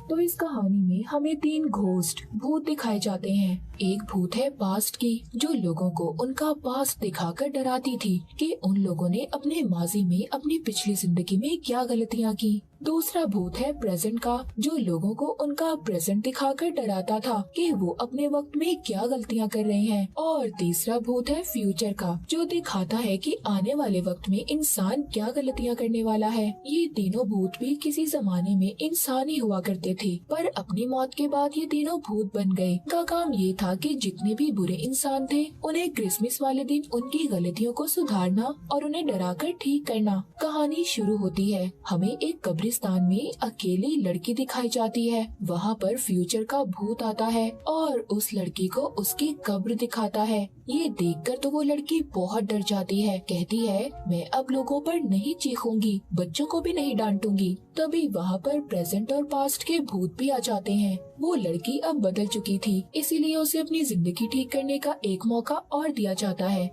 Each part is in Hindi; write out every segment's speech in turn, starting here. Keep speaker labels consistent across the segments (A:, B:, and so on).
A: तो इस कहानी में हमें तीन घोस्ट भूत दिखाए जाते हैं। एक भूत है पास्ट की, जो लोगों को उनका पास्ट दिखाकर डराती थी कि उन लोगों ने अपने माजी में अपनी पिछली जिंदगी में क्या गलतियाँ की। दूसरा भूत है प्रेजेंट का, जो लोगों को उनका प्रेजेंट दिखाकर डराता था कि वो अपने वक्त में क्या गलतियाँ कर रहे हैं। और तीसरा भूत है फ्यूचर का, जो दिखाता है कि आने वाले वक्त में इंसान क्या गलतियाँ करने वाला है। ये तीनों भूत भी किसी जमाने में इंसान ही हुआ करते थे, पर अपनी मौत के बाद ये तीनों भूत बन गए। इनका काम ये था कि जितने भी बुरे इंसान थे उन्हें क्रिसमस वाले दिन उनकी गलतियों को सुधारना और उन्हें डराकर ठीक करना। कहानी शुरू होती है, हमें एक कब्रिस्तान में अकेली लड़की दिखाई जाती है। वहाँ पर फ्यूचर का भूत आता है और उस लड़की को उसकी कब्र दिखाता है। ये देखकर तो वो लड़की बहुत डर जाती है, कहती है मैं अब लोगों पर नहीं चीखूंगी, बच्चों को भी नहीं डांटूंगी। तभी वहाँ पर प्रेजेंट और पास्ट के भूत भी आ जाते हैं। वो लड़की अब बदल चुकी थी, इसीलिए उसे अपनी जिंदगी ठीक करने का एक मौका और दिया जाता है।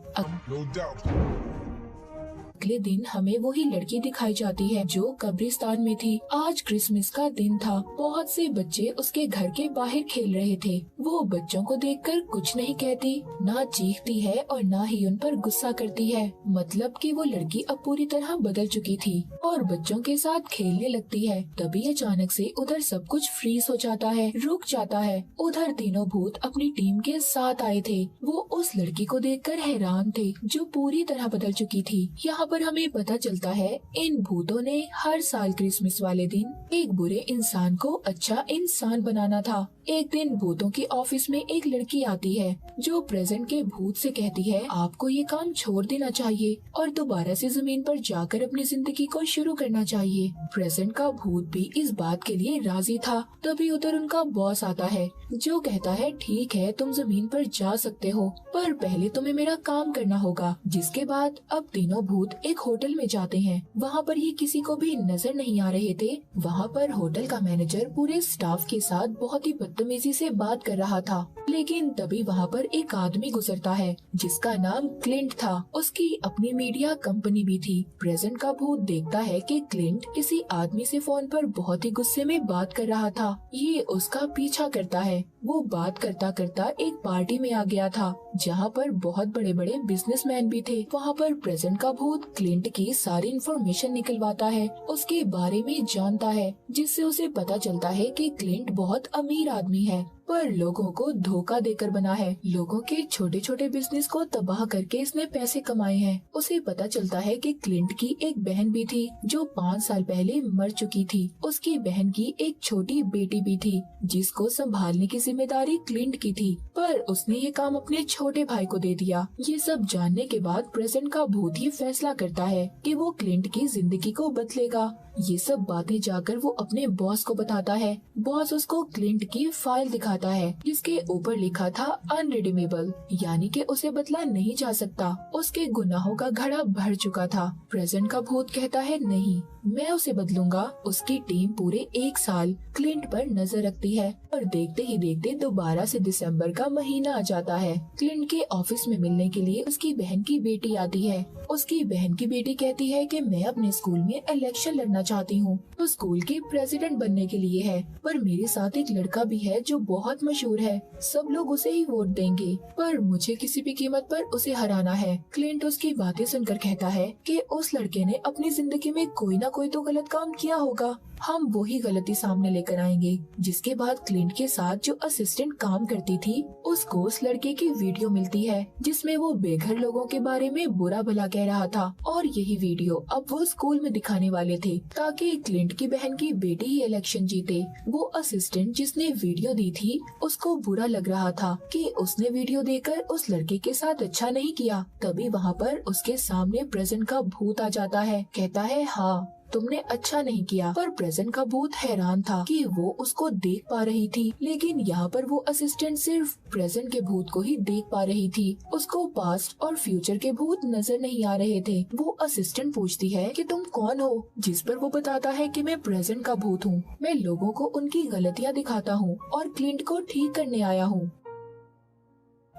A: अगले दिन हमें वही लड़की दिखाई जाती है जो कब्रिस्तान में थी। आज क्रिसमस का दिन था। बहुत से बच्चे उसके घर के बाहर खेल रहे थे। वो बच्चों को देखकर कुछ नहीं कहती, ना चीखती है और ना ही उन पर गुस्सा करती है। मतलब कि वो लड़की अब पूरी तरह बदल चुकी थी और बच्चों के साथ खेलने लगती है। तभी अचानक से उधर सब कुछ फ्रीज हो जाता है, रुक जाता है। उधर तीनों भूत अपनी टीम के साथ आए थे। वो उस लड़की को देखकर हैरान थे, जो पूरी तरह बदल चुकी थी। यहाँ पर हमें पता चलता है इन भूतों ने हर साल क्रिसमस वाले दिन एक बुरे इंसान को अच्छा इंसान बनाना था। एक दिन भूतों के ऑफिस में एक लड़की आती है, जो प्रेजेंट के भूत से कहती है आपको ये काम छोड़ देना चाहिए और दोबारा से जमीन पर जाकर अपनी जिंदगी को शुरू करना चाहिए। प्रेजेंट का भूत भी इस बात के लिए राजी था। तभी उधर उनका बॉस आता है, जो कहता है ठीक है तुम जमीन पर जा सकते हो, पर पहले तुम्हें मेरा काम करना होगा। जिसके बाद अब तीनों भूत एक होटल में जाते हैं। वहाँ पर ये किसी को भी नजर नहीं आ रहे थे। वहाँ पर होटल का मैनेजर पूरे स्टाफ के साथ बहुत ही बदतमीजी से बात कर रहा था। लेकिन तभी वहाँ पर एक आदमी गुजरता है, जिसका नाम क्लिंट था। उसकी अपनी मीडिया कंपनी भी थी। प्रेजेंट का भूत देखता है कि क्लिंट किसी आदमी से फोन पर बहुत ही गुस्से में बात कर रहा था। ये उसका पीछा करता है। वो बात करता करता एक पार्टी में आ गया था, जहाँ पर बहुत बड़े बड़े बिजनेसमैन भी थे। वहाँ पर प्रेजेंट का भूत क्लिंट की सारी इन्फॉर्मेशन निकलवाता है, उसके बारे में जानता है, जिससे उसे पता चलता है कि क्लिंट बहुत अमीर आदमी है, पर लोगों को धोखा देकर बना है। लोगों के छोटे छोटे बिजनेस को तबाह करके इसने पैसे कमाए हैं। उसे पता चलता है कि क्लिंट की एक बहन भी थी, जो 5 साल पहले मर चुकी थी। उसकी बहन की एक छोटी बेटी भी थी, जिसको संभालने की जिम्मेदारी क्लिंट की थी, पर उसने ये काम अपने छोटे भाई को दे दिया। ये सब जानने के बाद प्रेजेंट का भूत ही फैसला करता है कि वो क्लिंट की जिंदगी को बदलेगा। ये सब बातें जाकर वो अपने बॉस को बताता है। बॉस उसको क्लिंट की फाइल दिखाता है, जिसके ऊपर लिखा था अनरिडीमेबल, यानी कि उसे बदला नहीं जा सकता। उसके गुनाहों का घड़ा भर चुका था। प्रेजेंट का भूत कहता है नहीं, मैं उसे बदलूंगा। उसकी टीम पूरे 1 साल क्लिंट पर नजर रखती है और देखते ही देखते दोबारा से दिसंबर का महीना आ जाता है। क्लिंट के ऑफिस में मिलने के लिए उसकी बहन की बेटी आती है। उसकी बहन की बेटी कहती है कि मैं अपने स्कूल में इलेक्शन लड़ना चाहती हूँ, तो स्कूल के प्रेसिडेंट बनने के लिए है, पर मेरे साथ एक लड़का भी है जो बहुत मशहूर है, सब लोग उसे ही वोट देंगे, पर मुझे किसी भी कीमत पर उसे हराना है। क्लिंट उसकी बातें सुनकर कहता है कि उस लड़के ने अपनी जिंदगी में कोई न कोई तो गलत काम किया होगा, हम वही गलती सामने लेकर आएंगे। जिसके बाद क्लिंट के साथ जो असिस्टेंट काम करती थी, उसको उस लड़के की वीडियो मिलती है, जिसमें वो बेघर लोगों के बारे में बुरा भला कह रहा था, और यही वीडियो अब वो स्कूल में दिखाने वाले थे, ताकि क्लिंट की बहन की बेटी ही इलेक्शन जीते। वो असिस्टेंट जिसने वीडियो दी थी, उसको बुरा लग रहा था कि उसने वीडियो देकर उस लड़के के साथ अच्छा नहीं किया। तभी वहाँ पर उसके सामने प्रेजेंट का भूत आ जाता है, कहता है हाँ तुमने अच्छा नहीं किया। पर प्रेजेंट का भूत हैरान था कि वो उसको देख पा रही थी, लेकिन यहाँ पर वो असिस्टेंट सिर्फ प्रेजेंट के भूत को ही देख पा रही थी। उसको पास्ट और फ्यूचर के भूत नजर नहीं आ रहे थे। वो असिस्टेंट पूछती है कि तुम कौन हो, जिस पर वो बताता है कि मैं प्रेजेंट का भूत हूँ, मैं लोगों को उनकी गलतियाँ दिखाता हूँ और क्लिंट को ठीक करने आया हूँ।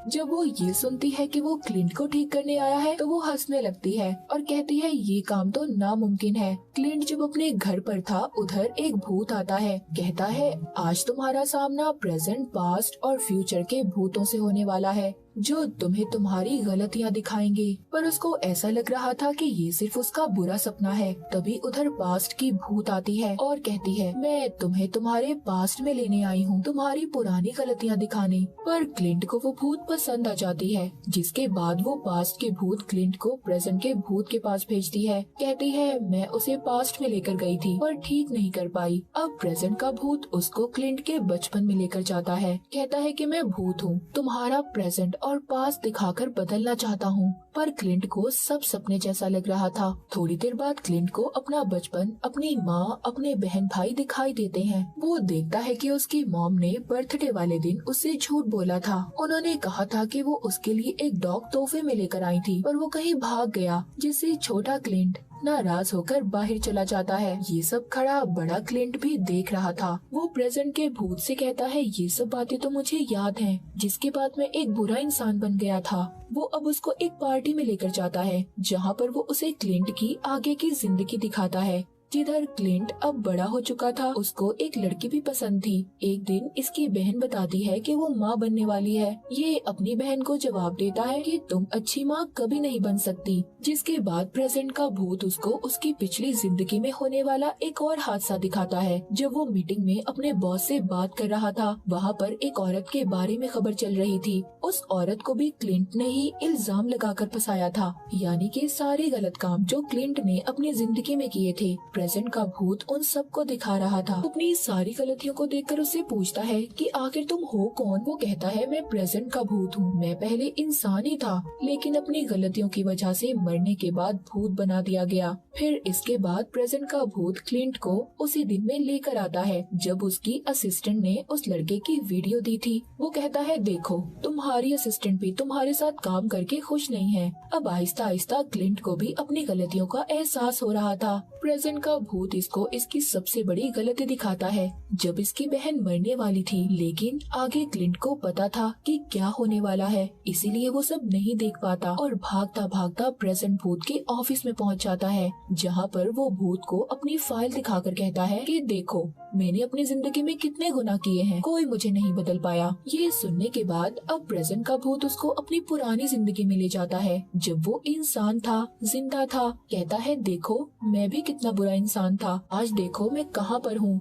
A: जब वो ये सुनती है कि वो क्लिंट को ठीक करने आया है तो वो हंसने लगती है और कहती है ये काम तो नामुमकिन है। क्लिंट जब अपने घर पर था उधर एक भूत आता है, कहता है आज तुम्हारा सामना प्रेजेंट, पास्ट और फ्यूचर के भूतों से होने वाला है जो तुम्हें तुम्हारी गलतियाँ दिखाएंगे। पर उसको ऐसा लग रहा था कि ये सिर्फ उसका बुरा सपना है। तभी उधर पास्ट की भूत आती है और कहती है मैं तुम्हें तुम्हारे पास्ट में लेने आई हूँ, तुम्हारी पुरानी गलतियाँ दिखाने। पर क्लिंट को वो भूत पसंद आ जाती है, जिसके बाद वो पास्ट के भूत क्लिंट को प्रेजेंट के भूत के पास भेजती है। कहती है मैं उसे पास्ट में लेकर गई थी पर ठीक नहीं कर पाई। अब प्रेजेंट का भूत उसको क्लिंट के बचपन में लेकर जाता है। कहता है कि मैं भूत हूँ, तुम्हारा प्रेजेंट और पास्ट दिखाकर बदलना चाहता हूँ। पर क्लिंट को सब सपने जैसा लग रहा था। थोड़ी देर बाद क्लिंट को अपना बचपन, अपनी माँ, अपने बहन भाई दिखाई देते हैं। वो देखता है कि उसकी मॉम ने बर्थडे वाले दिन उससे झूठ बोला था। उन्होंने कहा था कि वो उसके लिए एक डॉग तोहफे में लेकर आई थी, पर वो कहीं भाग गया, जिससे छोटा क्लिंट नाराज होकर बाहर चला जाता है। ये सब खड़ा बड़ा क्लिंट भी देख रहा था। वो प्रेजेंट के भूत से कहता है ये सब बातें तो मुझे याद हैं, जिसके बाद मैं एक बुरा इंसान बन गया था। वो अब उसको एक पार्टी में लेकर जाता है जहाँ पर वो उसे क्लिंट की आगे की जिंदगी दिखाता है। जिधर क्लिंट अब बड़ा हो चुका था, उसको एक लड़की भी पसंद थी। एक दिन इसकी बहन बताती है कि वो माँ बनने वाली है। ये अपनी बहन को जवाब देता है कि तुम अच्छी माँ कभी नहीं बन सकती। जिसके बाद प्रेजेंट का भूत उसको उसकी पिछली जिंदगी में होने वाला एक और हादसा दिखाता है। जब वो मीटिंग में अपने बॉस से बात कर रहा था, वहाँ पर एक औरत के बारे में खबर चल रही थी। उस औरत को भी क्लिंट ने ही इल्जाम लगाकर फंसाया था, यानी कि सारे गलत काम जो क्लिंट ने अपनी जिंदगी में किए थे प्रेजेंट का भूत उन सबको दिखा रहा था। अपनी सारी गलतियों को देखकर उससे पूछता है कि आखिर तुम हो कौन। वो कहता है मैं प्रेजेंट का भूत हूँ, मैं पहले इंसान ही था लेकिन अपनी गलतियों की वजह से मरने के बाद भूत बना दिया गया। फिर इसके बाद प्रेजेंट का भूत क्लिंट को उसी दिन में लेकर आता है जब उसकी असिस्टेंट ने उस लड़के की वीडियो दी थी। वो कहता है देखो तुम्हारी असिस्टेंट भी तुम्हारे साथ काम करके खुश नहीं है। अब आहिस्ता आहिस्ता क्लिंट को भी अपनी गलतियों का एहसास हो रहा था। प्रेजेंट का भूत इसको इसकी सबसे बड़ी गलती दिखाता है जब इसकी बहन मरने वाली थी, लेकिन आगे क्लिंट को पता था कि क्या होने वाला है, इसीलिए वो सब नहीं देख पाता और भागता भागता प्रेजेंट भूत के ऑफिस में पहुंच जाता है, जहां पर वो भूत को अपनी फाइल दिखाकर कहता है कि देखो मैंने अपनी जिंदगी में कितने गुनाह किए हैं, कोई मुझे नहीं बदल पाया। ये सुनने के बाद अब प्रेजेंट का भूत उसको अपनी पुरानी जिंदगी में ले जाता है जब वो इंसान था, जिंदा था। कहता है देखो मैं भी कितना बुरा इंसान था, आज देखो मैं कहाँ पर हूँ।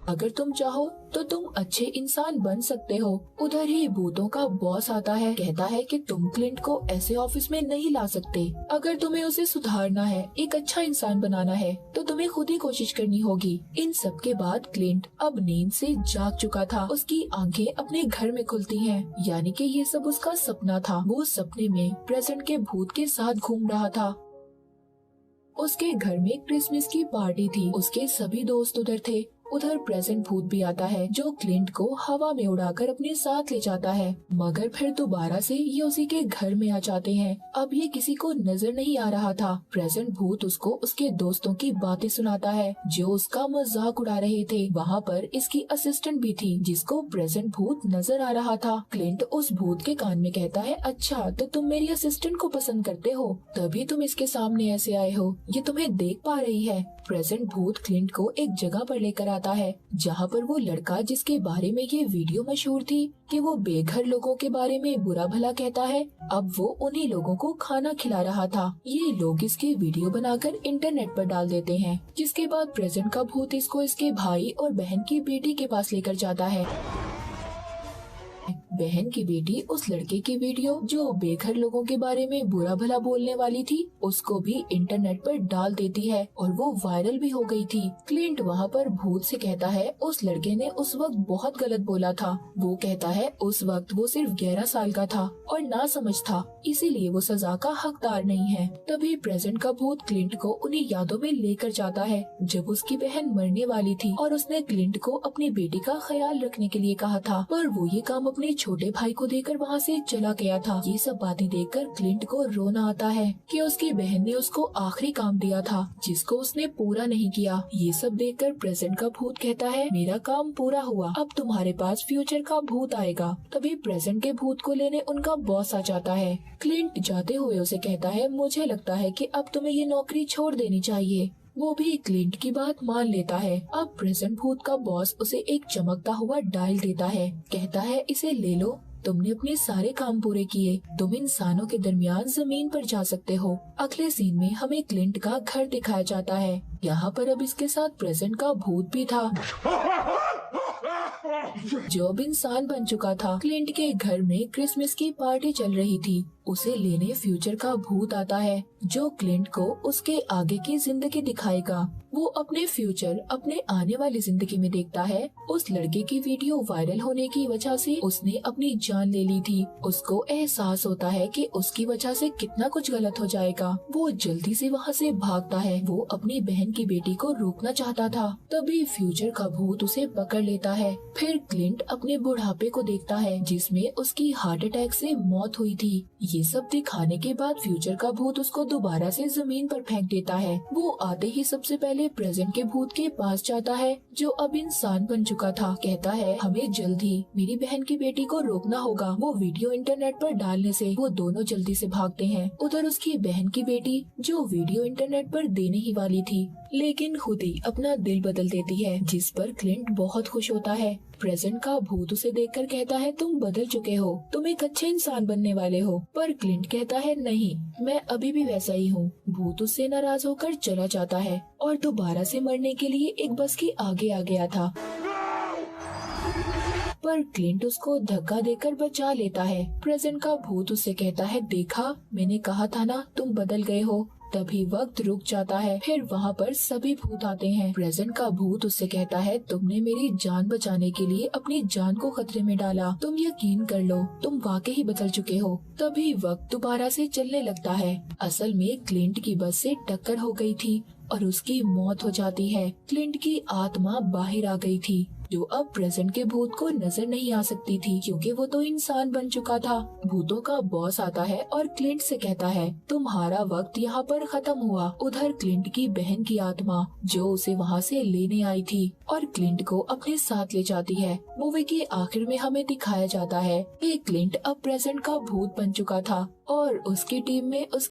A: अगर तुम चाहो तो तुम अच्छे इंसान बन सकते हो। उधर ही भूतों का बॉस आता है, कहता है कि तुम क्लिंट को ऐसे ऑफिस में नहीं ला सकते। अगर तुम्हें उसे सुधारना है, एक अच्छा इंसान बनाना है, तो तुम्हें खुद ही कोशिश करनी होगी। इन सब के बाद क्लिंट अब नींद से जाग चुका था। उसकी आंखें अपने घर में खुलती हैं, यानी कि ये सब उसका सपना था। वो सपने में प्रेजेंट के भूत के साथ घूम रहा था। उसके घर में क्रिसमस की पार्टी थी, उसके सभी दोस्त उधर थे। उधर प्रेजेंट भूत भी आता है जो क्लिंट को हवा में उड़ाकर अपने साथ ले जाता है, मगर फिर दोबारा से ये उसी के घर में आ जाते हैं। अब ये किसी को नजर नहीं आ रहा था। प्रेजेंट भूत उसको उसके दोस्तों की बातें सुनाता है जो उसका मजाक उड़ा रहे थे। वहाँ पर इसकी असिस्टेंट भी थी जिसको प्रेजेंट भूत नजर आ रहा था। क्लिंट उस भूत के कान में कहता है अच्छा तो तुम मेरी असिस्टेंट को पसंद करते हो, तभी तुम इसके सामने ऐसे आए हो, ये तुम्हें देख पा रही है। प्रेजेंट भूत क्लिंट को एक जगह पर लेकर आता है जहाँ पर वो लड़का जिसके बारे में ये वीडियो मशहूर थी कि वो बेघर लोगों के बारे में बुरा भला कहता है, अब वो उन्हीं लोगों को खाना खिला रहा था। ये लोग इसकी वीडियो बनाकर इंटरनेट पर डाल देते हैं, जिसके बाद प्रेजेंट का भूत इसको इसके भाई और बहन की बेटी के पास लेकर जाता है। बहन की बेटी उस लड़के की वीडियो जो बेघर लोगों के बारे में बुरा भला बोलने वाली थी उसको भी इंटरनेट पर डाल देती है और वो वायरल भी हो गई थी। क्लिंट वहाँ पर भूत से कहता है उस लड़के ने उस वक्त बहुत गलत बोला था। वो कहता है उस वक्त वो सिर्फ 11 साल का था और ना समझ था, इसीलिए वो सजा का हकदार नहीं है। तभी प्रेजेंट का भूत क्लिंट को उन्हीं यादों में लेकर जाता है जब उसकी बहन मरने वाली थी और उसने क्लिंट को अपनी बेटी का ख्याल रखने के लिए कहा था, पर वो ये काम अपने छोटे भाई को देकर वहाँ से चला गया था। ये सब बातें देखकर क्लिंट को रोना आता है कि उसकी बहन ने उसको आखिरी काम दिया था जिसको उसने पूरा नहीं किया। ये सब देखकर प्रेजेंट का भूत कहता है मेरा काम पूरा हुआ, अब तुम्हारे पास फ्यूचर का भूत आएगा। तभी प्रेजेंट के भूत को लेने उनका बॉस आ जाता है। क्लिंट जाते हुए उसे कहता है मुझे लगता है कि अब तुम्हें ये नौकरी छोड़ देनी चाहिए। वो भी क्लिंट की बात मान लेता है। अब प्रेजेंट भूत का बॉस उसे एक चमकता हुआ डायल देता है। कहता है इसे ले लो, तुमने अपने सारे काम पूरे किए, तुम इंसानों के दरमियान जमीन पर जा सकते हो। अगले सीन में हमें क्लिंट का घर दिखाया जाता है। यहाँ पर अब इसके साथ प्रेजेंट का भूत भी था जो अब इंसान बन चुका था। क्लिंट के घर में क्रिसमस की पार्टी चल रही थी। उसे लेने फ्यूचर का भूत आता है जो क्लिंट को उसके आगे की जिंदगी दिखाएगा। वो अपने फ्यूचर अपने आने वाली जिंदगी में देखता है। उस लड़के की वीडियो वायरल होने की वजह से उसने अपनी जान ले ली थी। उसको एहसास होता है कि उसकी वजह से कितना कुछ गलत हो जाएगा। वो जल्दी से वहाँ से भागता है। वो अपनी बहन की बेटी को रोकना चाहता था, तभी फ्यूचर का भूत उसे पकड़ लेता है। फिर क्लिंट अपने बुढ़ापे को देखता है जिसमें उसकी हार्ट अटैक से मौत हुई थी। ये सब दिखाने के बाद फ्यूचर का भूत उसको दोबारा से जमीन पर फेंक देता है। वो आते ही सबसे पहले प्रेजेंट के भूत के पास जाता है जो अब इंसान बन चुका था। कहता है हमें जल्द ही मेरी बहन की बेटी को रोकना होगा। वो वीडियो इंटरनेट पर डालने से वो दोनों जल्दी से भागते हैं। उधर उसकी बहन की बेटी जो वीडियो इंटरनेट पर देने ही वाली थी लेकिन खुद ही अपना दिल बदल देती है, जिस पर क्लिंट बहुत खुश होता है। प्रेजेंट का भूत उसे देखकर कहता है तुम बदल चुके हो, तुम एक अच्छे इंसान बनने वाले हो। पर क्लिंट कहता है नहीं, मैं अभी भी वैसा ही हूँ। भूत उससे नाराज होकर चला जाता है और दोबारा से मरने के लिए एक बस के आगे आ गया था, पर क्लिंट उसको धक्का देकर बचा लेता है। प्रेजेंट का भूत उससे कहता है देखा, मैंने कहा था ना तुम बदल गए हो। तभी वक्त रुक जाता है। फिर वहाँ पर सभी भूत आते हैं। प्रेजेंट का भूत उससे कहता है तुमने मेरी जान बचाने के लिए अपनी जान को खतरे में डाला, तुम यकीन कर लो तुम वाकई ही बदल चुके हो। तभी वक्त दोबारा से चलने लगता है। असल में क्लिंट की बस से टक्कर हो गई थी और उसकी मौत हो जाती है। क्लिंट की आत्मा बाहर आ गई थी जो अब प्रेजेंट के भूत को नजर नहीं आ सकती थी क्योंकि वो तो इंसान बन चुका था। भूतों का बॉस आता है और क्लिंट से कहता है तुम्हारा वक्त यहाँ पर खत्म हुआ। उधर क्लिंट की बहन की आत्मा जो उसे वहाँ से लेने आई थी और क्लिंट को अपने साथ ले जाती है। मूवी के आखिर में हमें दिखाया जाता है कि क्लिंट अब प्रेजेंट का भूत बन चुका था और उसकी टीम में उसकी